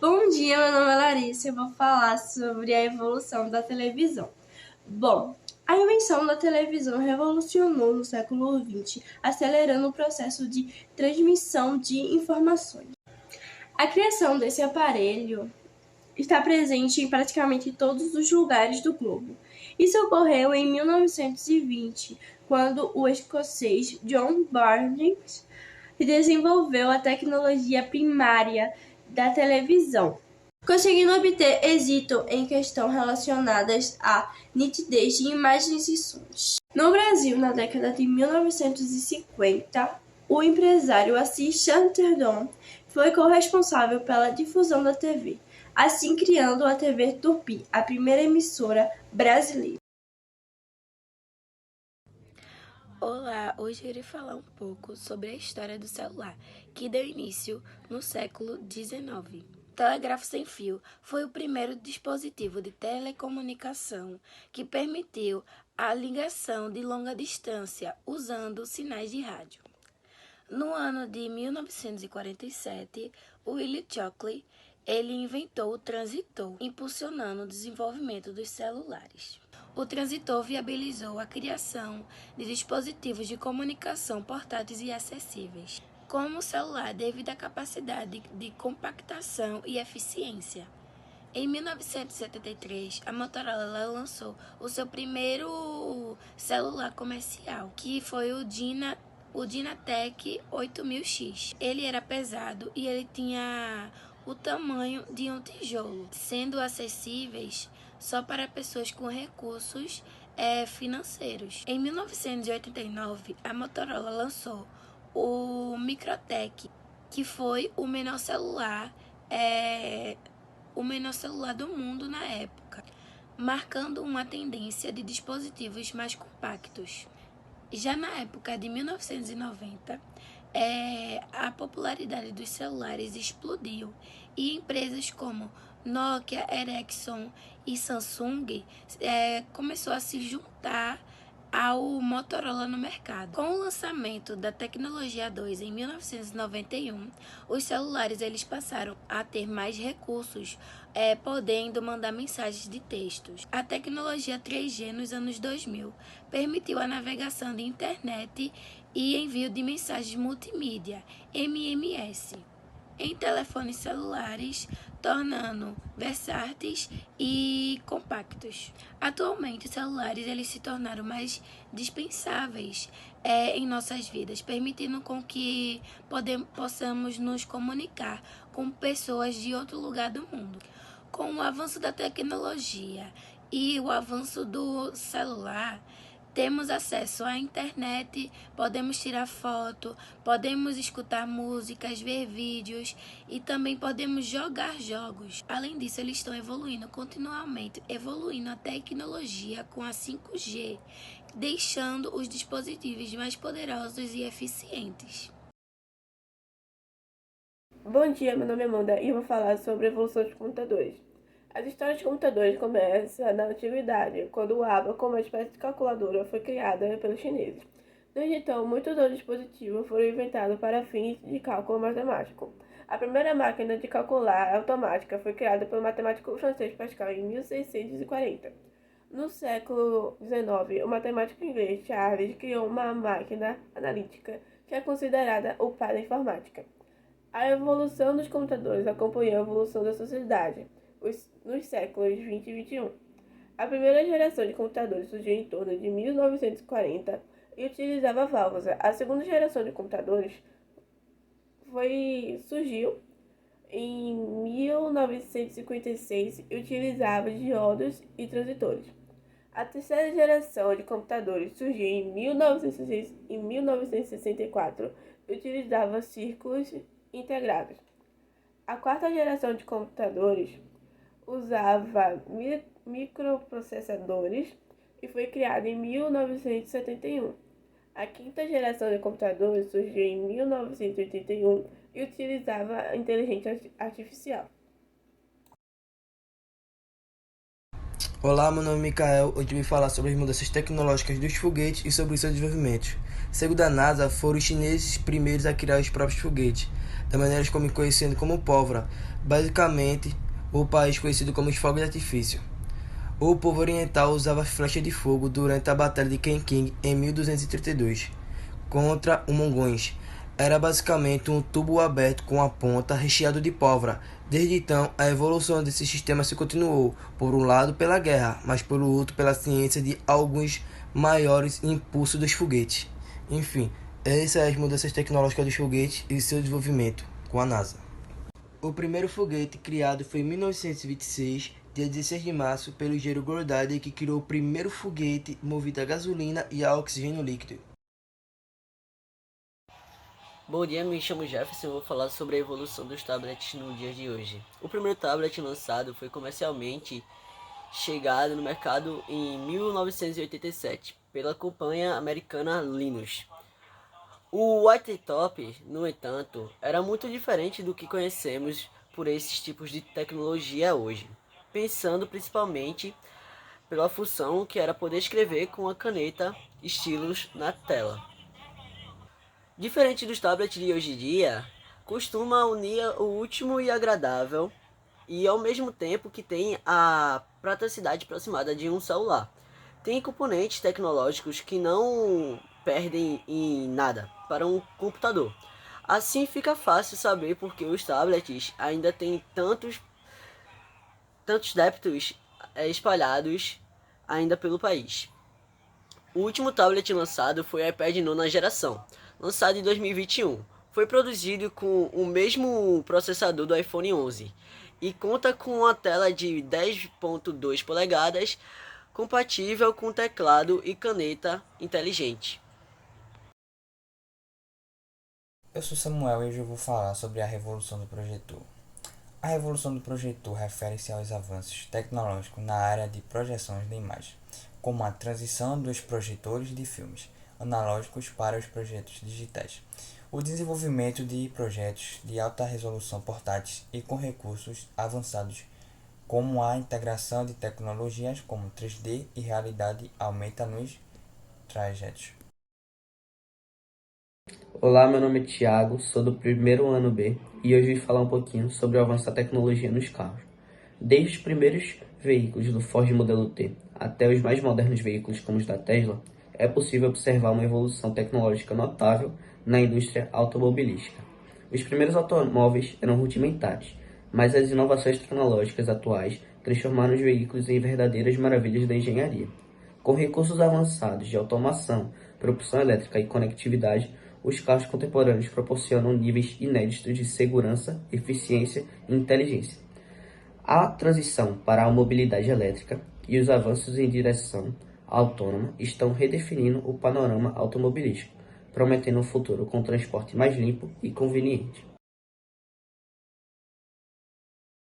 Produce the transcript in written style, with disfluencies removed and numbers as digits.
Bom dia, meu nome é Larissa e eu vou falar sobre a evolução da televisão. Bom, a invenção da televisão revolucionou no século XX, acelerando o processo de transmissão de informações. A criação desse aparelho está presente em praticamente todos os lugares do globo. Isso ocorreu em 1920, quando o escocês John Barnes desenvolveu a tecnologia primária da televisão, conseguindo obter êxito em questões relacionadas à nitidez de imagens e sons. No Brasil, na década de 1950, o empresário Assis Chateaubriand foi corresponsável pela difusão da TV, assim criando a TV Tupi, a primeira emissora brasileira. Olá, hoje eu irei falar um pouco sobre a história do celular, que deu início no século XIX. O telégrafo sem fio foi o primeiro dispositivo de telecomunicação que permitiu a ligação de longa distância usando sinais de rádio. No ano de 1947, Willie Shockley ele inventou o transitor, impulsionando o desenvolvimento dos celulares. O transitor viabilizou a criação de dispositivos de comunicação portáteis e acessíveis, como o celular devido à capacidade de compactação e eficiência. Em 1973, a Motorola lançou o seu primeiro celular comercial, que foi o Dynatec 8000X. Ele era pesado e ele tinha o tamanho de um tijolo, sendo acessíveis só para pessoas com recursos financeiros. Em 1989, a Motorola lançou o Microtech, que foi o menor celular do mundo na época, marcando uma tendência de dispositivos mais compactos. Já na época de 1990, a popularidade dos celulares explodiu e empresas como Nokia, Ericsson e Samsung começou a se juntar ao Motorola no mercado. Com o lançamento da tecnologia 2 em 1991, os celulares eles passaram a ter mais recursos, podendo mandar mensagens de textos. A tecnologia 3G nos anos 2000 permitiu a navegação de internet e envio de mensagens multimídia, MMS, em telefones celulares, tornando versáteis e compactos. Atualmente, os celulares eles se tornaram mais dispensáveis em nossas vidas, permitindo com que possamos nos comunicar com pessoas de outro lugar do mundo. Com o avanço da tecnologia e o avanço do celular, temos acesso à internet, podemos tirar foto, podemos escutar músicas, ver vídeos e também podemos jogar jogos. Além disso, eles estão evoluindo continuamente, evoluindo a tecnologia com a 5G, deixando os dispositivos mais poderosos e eficientes. Bom dia, meu nome é Amanda e eu vou falar sobre a evolução dos computadores. As histórias de computadores começam na antiguidade, quando o ábaco, uma espécie de calculadora, foi criada pelos chineses. Desde então, muitos outros dispositivos foram inventados para fins de cálculo matemático. A primeira máquina de calcular automática foi criada pelo matemático francês Pascal em 1640. No século XIX, o matemático inglês Charles criou uma máquina analítica que é considerada o pai da informática. A evolução dos computadores acompanhou a evolução da sociedade nos séculos 20 e 21. A primeira geração de computadores surgiu em torno de 1940 e utilizava válvulas. A segunda geração de computadores surgiu em 1956 e utilizava diodos e transistores. A terceira geração de computadores surgiu em 1964 e utilizava círculos integrados. A quarta geração de computadores usava microprocessadores e foi criada em 1971. A quinta geração de computadores surgiu em 1981 e utilizava inteligência artificial. Olá, meu nome é Mikael. Hoje eu vim falar sobre as mudanças tecnológicas dos foguetes e sobre o seu desenvolvimento. Segundo a NASA, foram os chineses primeiros a criar os próprios foguetes. da maneira como conhecendo como pólvora, basicamente o país conhecido como os fogos de artifício. O povo oriental usava flechas de fogo durante a Batalha de Nanking em 1232 contra os mongóis. Era basicamente um tubo aberto com a ponta recheado de pólvora. Desde então, a evolução desse sistema se continuou, por um lado pela guerra, mas por outro pela ciência de alguns maiores impulsos dos foguetes. Enfim, essas são as mudanças tecnológicas dos foguetes e seu desenvolvimento com a NASA. O primeiro foguete criado foi em 1926, dia 16 de março, pelo engenheiro Goddard, que criou o primeiro foguete movido a gasolina e a oxigênio líquido. Bom dia, me chamo Jefferson e vou falar sobre a evolução dos tablets no dia de hoje. O primeiro tablet lançado foi comercialmente chegado no mercado em 1987 pela companhia americana Linux. O White Top, no entanto, era muito diferente do que conhecemos por esses tipos de tecnologia hoje, pensando principalmente pela função que era poder escrever com a caneta estilos na tela. Diferente dos tablets de hoje em dia, costuma unir o útil e agradável e ao mesmo tempo que tem a praticidade aproximada de um celular. Tem componentes tecnológicos que não perdem em nada para um computador. Assim fica fácil saber porque os tablets ainda têm tantos débitos espalhados ainda pelo país. O último tablet lançado foi o iPad nona geração, lançado em 2021. Foi produzido com o mesmo processador do iPhone 11 e conta com uma tela de 10.2 polegadas, compatível com teclado e caneta inteligente. Eu sou Samuel e hoje eu vou falar sobre a revolução do projetor. A revolução do projetor refere-se aos avanços tecnológicos na área de projeções de imagem, como a transição dos projetores de filmes analógicos para os projetos digitais, o desenvolvimento de projetos de alta resolução portáteis e com recursos avançados, como a integração de tecnologias como 3D e realidade aumenta nos trajetos. Olá, meu nome é Thiago, sou do primeiro ano B e hoje vim falar um pouquinho sobre o avanço da tecnologia nos carros. Desde os primeiros veículos do Ford Modelo T até os mais modernos veículos como os da Tesla, é possível observar uma evolução tecnológica notável na indústria automobilística. Os primeiros automóveis eram rudimentares, mas as inovações tecnológicas atuais transformaram os veículos em verdadeiras maravilhas da engenharia. Com recursos avançados de automação, propulsão elétrica e conectividade, os carros contemporâneos proporcionam níveis inéditos de segurança, eficiência e inteligência. A transição para a mobilidade elétrica e os avanços em direção autônoma estão redefinindo o panorama automobilístico, prometendo um futuro com transporte mais limpo e conveniente.